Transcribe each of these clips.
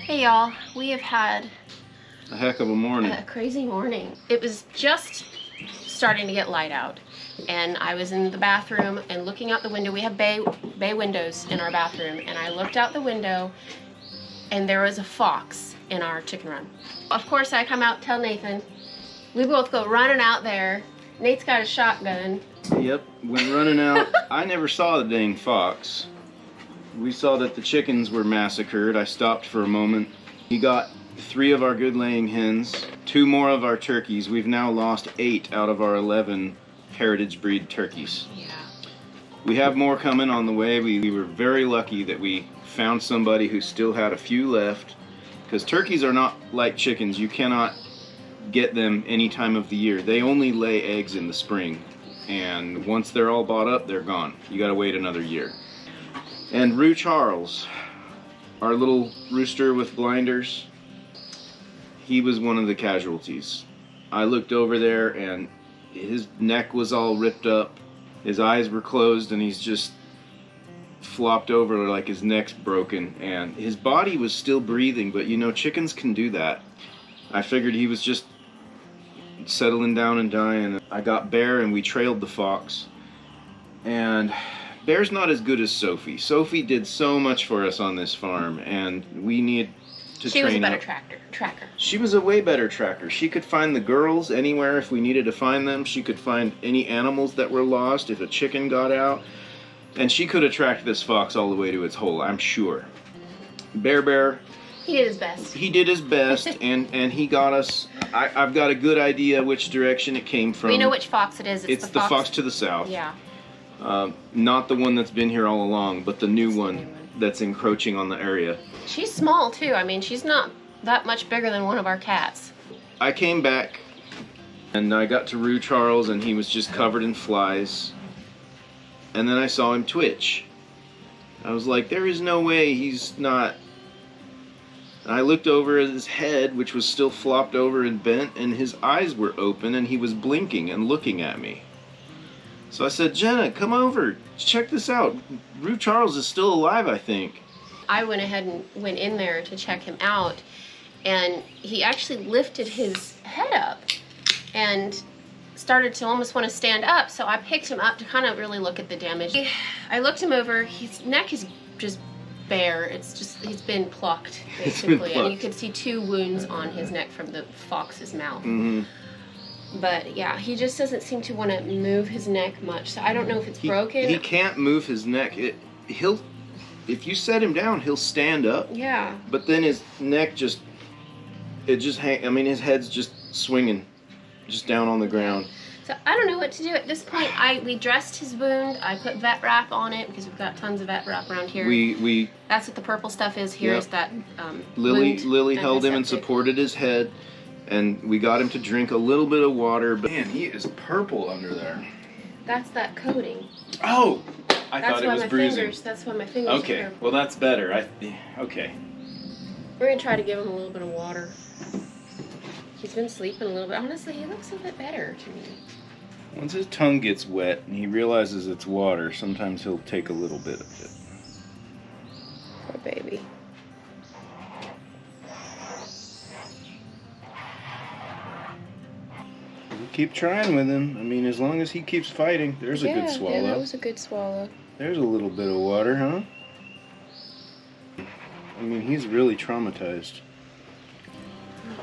Hey y'all, we have had a heck of a morning. A crazy morning. It was just starting to get light out, and I was in the bathroom and looking out the window. We have bay windows in our bathroom, and I looked out the window and there was a fox in our chicken run. Of course I come out, tell Nathan. We both go running out there. Nate's got a shotgun. Yep, went running out. I never saw the dang fox. We saw that the chickens were massacred. I stopped for a moment. He got 3 of our good laying hens, 2 more of our turkeys. We've now lost 8 out of our 11 heritage breed turkeys. Yeah. We have more coming on the way. We were very lucky that we found somebody who still had a few left, because turkeys are not like chickens. You cannot get them any time of the year. They only lay eggs in the spring, and once they're all bought up, they're gone. You gotta wait another year. And Roo Charles, our little rooster with blinders, he was one of the casualties. I looked over there and his neck was all ripped up, his eyes were closed, and he's just flopped over like his neck's broken, and his body was still breathing, but you know, chickens can do that. I figured he was just settling down and dying. I got Bear and we trailed the fox, and Bear's not as good as Sophie. Sophie did so much for us on this farm, and we need to train She was a better up. tracker. She was a way better tracker. She could find the girls anywhere if we needed to find them. She could find any animals that were lost if a chicken got out. And she could have tracked this fox all the way to its hole, I'm sure. Bear, He did his best. he did his best, and he got us. I've got a good idea which direction it came from. We know which fox it is. It's the fox to the south. Yeah. Not the one that's been here all along, but the new one that's encroaching on the area. She's small too. I mean, she's not that much bigger than one of our cats. I came back and I got to Roo Charles and he was just covered in flies. And then I saw him twitch. I was like, there is no way he's not. And I looked over at his head, which was still flopped over and bent, and his eyes were open and he was blinking and looking at me. So I said, Jenna, come over, check this out. Roo Charles is still alive, I think. I went ahead and went in there to check him out, and he actually lifted his head up and started to almost want to stand up, so I picked him up to kind of really look at the damage. I looked him over. His neck is just bare. It's just, he's been plucked, basically. And you could see 2 wounds on his neck from the fox's mouth. Mm-hmm. But yeah, he just doesn't seem to want to move his neck much, so I don't know if it's broken. He can't move his neck. If you set him down, he'll stand up. Yeah. But then his neck his head's just swinging, just down on the ground. So I don't know what to do at this point. We dressed his wound. I put vet wrap on it because we've got tons of vet wrap around here. That's what the purple stuff is. Here is that Lily held him and antiseptic. supported his head, and we got him to drink a little bit of water. But man, he is purple under there. That's that coating. Oh, I thought it was bruising. That's why my fingers. Okay, are purple. well that's better. Okay. We're gonna try to give him a little bit of water. He's been sleeping a little bit. Honestly, he looks a bit better to me. Once his tongue gets wet and he realizes it's water, sometimes he'll take a little bit of it. Poor baby. We'll keep trying with him. I mean, as long as he keeps fighting, there's a good swallow. Yeah, that was a good swallow. There's a little bit of water, huh? I mean, he's really traumatized.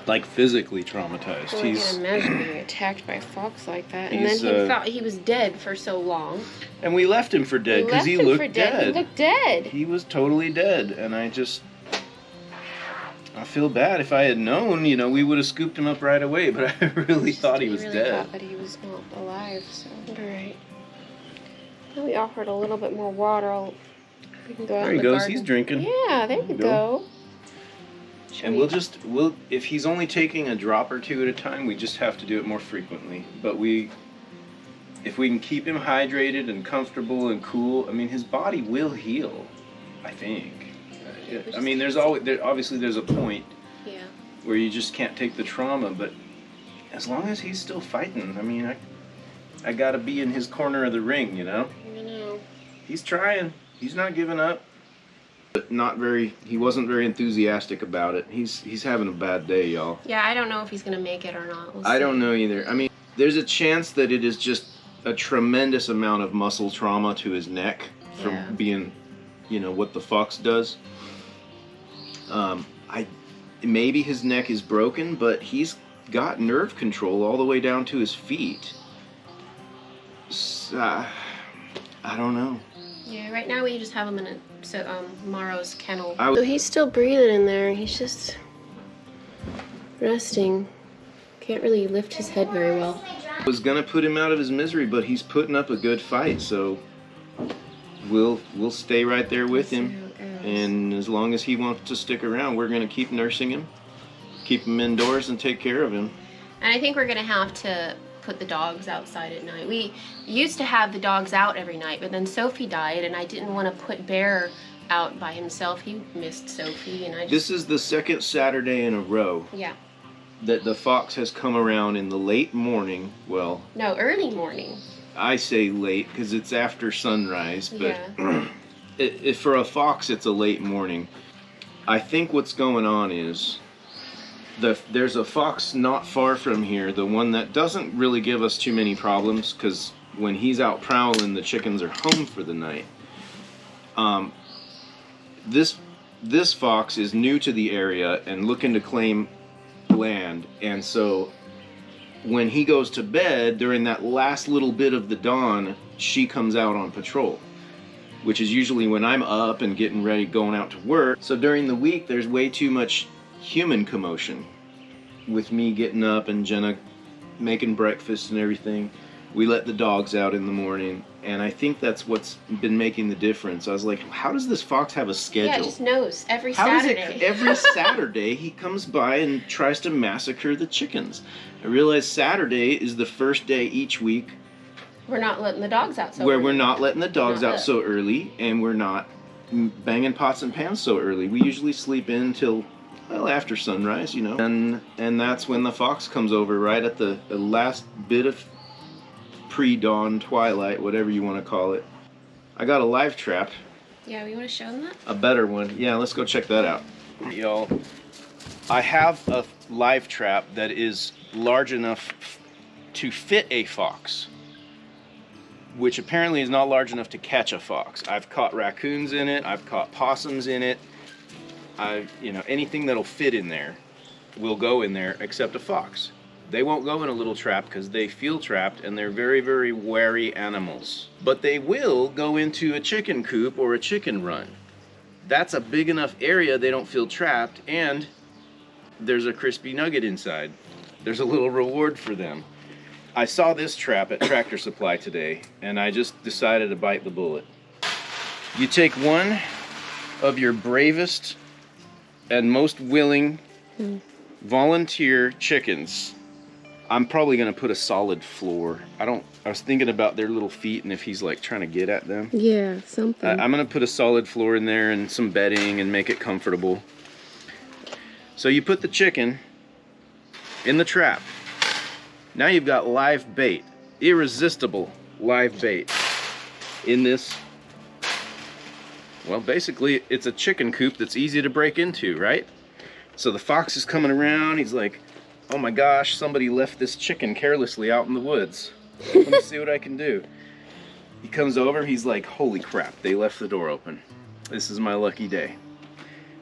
Like, physically traumatized. Well, I can imagine being attacked by a fox like that. And then he thought he was dead for so long. And we left him for dead because he looked dead. He looked dead. He was totally dead. And I feel bad. If I had known, we would have scooped him up right away. But I really thought he was dead. I thought that he was not alive. So, all right. Now we offered a little bit more water. We can go out There in he the goes. garden. He's drinking. Yeah, there you go. And if he's only taking a drop or 2 at a time, we just have to do it more frequently. But if we can keep him hydrated and comfortable and cool, I mean, his body will heal, I think. I mean, obviously there's a point where you just can't take the trauma, but as long as he's still fighting, I mean, I gotta be in his corner of the ring, I know. He's trying. He's not giving up. but he wasn't very enthusiastic about it. He's having a bad day, y'all. Yeah, I don't know if he's gonna make it or not. We'll I see. don't know either. I mean, there's a chance that it is just a tremendous amount of muscle trauma to his neck from being, what the fox does. Maybe his neck is broken, but he's got nerve control all the way down to his feet. I don't know. Yeah, right now we just have him in Maro's kennel. So he's still breathing in there. He's just resting. Can't really lift his head very well. I was gonna put him out of his misery, but he's putting up a good fight, so we'll stay right there with him. And as long as he wants to stick around, we're gonna keep nursing him, keep him indoors, and take care of him. And I think we're gonna have to put the dogs outside at night. We used to have the dogs out every night, but then Sophie died, and I didn't want to put Bear out by himself. He missed Sophie, and This is the second Saturday in a row. Yeah. That the fox has come around in the late morning. Well, no, early morning. I say late because it's after sunrise, but yeah. For a fox, it's a late morning. I think what's going on is there's a fox not far from here, the one that doesn't really give us too many problems because when he's out prowling, the chickens are home for the night. This fox is new to the area and looking to claim land, and so when he goes to bed during that last little bit of the dawn, she comes out on patrol, which is usually when I'm up and getting ready going out to work. So during the week there's way too much human commotion with me getting up and Jenna making breakfast and everything. We let the dogs out in the morning, and I think that's what's been making the difference. I was like, how does this fox have a schedule? Yeah, it just knows every How Saturday. Is it every Saturday he comes by and tries to massacre the chickens? I realize Saturday is the first day each week we're not letting the dogs out so where early. we're not letting the dogs out so early, and we're not banging pots and pans so early. We usually sleep in till after sunrise, and that's when the fox comes over, right at the last bit of pre-dawn, twilight, whatever you want to call it. I got a live trap. Yeah, we want to show them that? A better one. Yeah, let's go check that out. Y'all, I have a live trap that is large enough to fit a fox, which apparently is not large enough to catch a fox. I've caught raccoons in it, I've caught possums in it. Anything that'll fit in there will go in there except a fox. They won't go in a little trap because they feel trapped, and they're very, very wary animals. But they will go into a chicken coop or a chicken run. That's a big enough area they don't feel trapped, and there's a crispy nugget inside. There's a little reward for them. I saw this trap at Tractor Supply today, and I just decided to bite the bullet. You take one of your bravest and most willing volunteer chickens. I'm probably gonna put a solid floor. I was thinking about their little feet and if he's like trying to get at them. Yeah, something. I'm gonna put a solid floor in there and some bedding and make it comfortable. So you put the chicken in the trap. Now you've got live bait, irresistible live bait in this. Well, basically it's a chicken coop that's easy to break into, right? So the fox is coming around, he's like, oh my gosh, somebody left this chicken carelessly out in the woods. Let me see what I can do. He comes over, he's like, holy crap, they left the door open. This is my lucky day.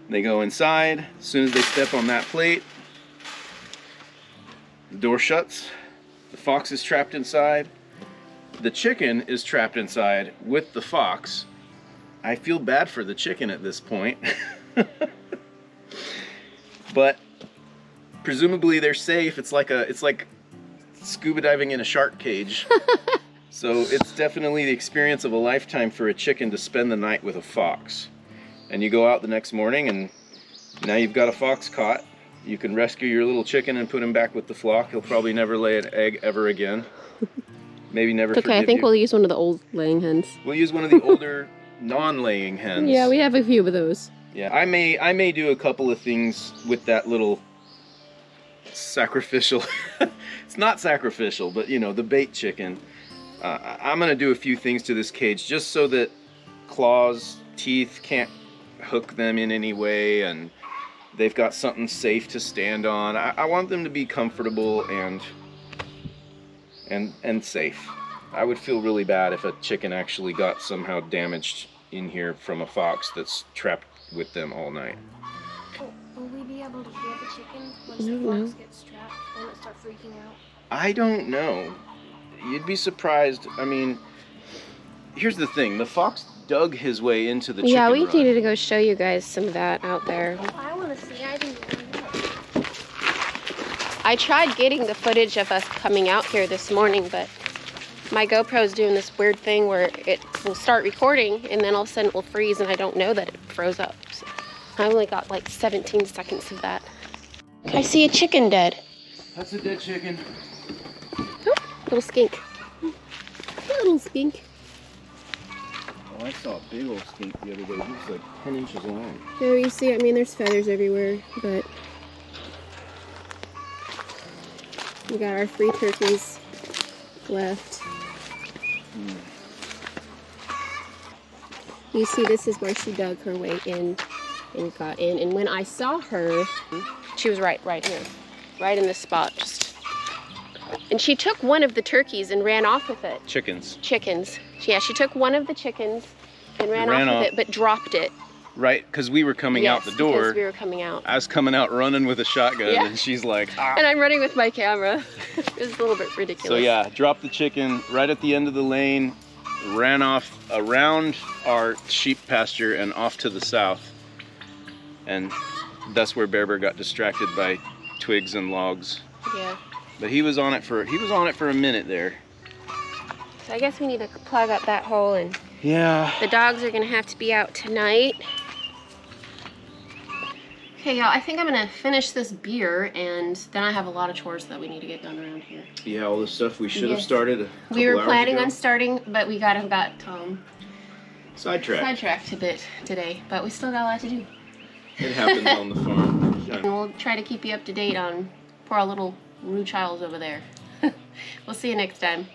They go inside. As soon as they step on that plate, the door shuts. The fox is trapped inside. The chicken is trapped inside with the fox. I feel bad for the chicken at this point. But presumably they're safe. It's like scuba diving in a shark cage. So it's definitely the experience of a lifetime for a chicken to spend the night with a fox. And you go out the next morning and now you've got a fox caught. You can rescue your little chicken and put him back with the flock. He'll probably never lay an egg ever again. Maybe never forgive Okay, I think you. we'll use one of the old laying hens. We'll use one of the older non-laying hens. Yeah, we have a few of those. Yeah, I may do a couple of things with that little sacrificial. It's not sacrificial, but the bait chicken. I'm gonna do a few things to this cage just so that claws, teeth can't hook them in any way, and they've got something safe to stand on. I want them to be comfortable and safe. I would feel really bad if a chicken actually got somehow damaged in here from a fox that's trapped with them all night. Will we be able to hear the chicken once the fox gets trapped? Won't it start freaking out? I don't know. You'd be surprised. I mean, here's the thing. The fox dug his way into the chicken Yeah, we run. needed to go show you guys some of that out there. I want to see. I didn't know. I tried getting the footage of us coming out here this morning, but my GoPro's doing this weird thing where it will start recording and then all of a sudden it will freeze, and I don't know that it froze up. So I only got like 17 seconds of that. I see a chicken dead. That's a dead chicken. Little skink. Little skink. Oh, I saw a big old skink the other day. He was like 10 inches long. So you see, I mean, there's feathers everywhere, but we got our 3 turkeys left. You see, this is where she dug her way in and got in. And when I saw her, she was right here, right in this spot. And she took one of the turkeys and ran off with it. Chickens. Yeah, she took one of the chickens and ran off with it, but dropped it. Right, because we were coming out the door. Because we were coming out. I was coming out running with a shotgun, Yeah. and she's like, ah. And I'm running with my camera. It was a little bit ridiculous. So yeah, dropped the chicken right at the end of the lane, ran off around our sheep pasture and off to the south. And that's where Bear Bear got distracted by twigs and logs. Yeah. But he was on it for a minute there. So I guess we need to plug up that hole, and Yeah. the dogs are gonna have to be out tonight. Okay, y'all, I think I'm going to finish this beer, and then I have a lot of chores that we need to get done around here. Yeah, all the stuff we should have Yes. started a couple We were hours planning ago. on starting, but we got Sidetracked. sidetracked a bit today, but we still got a lot to do. It happens on the farm. And we'll try to keep you up to date on poor little Roo Charles over there. We'll see you next time.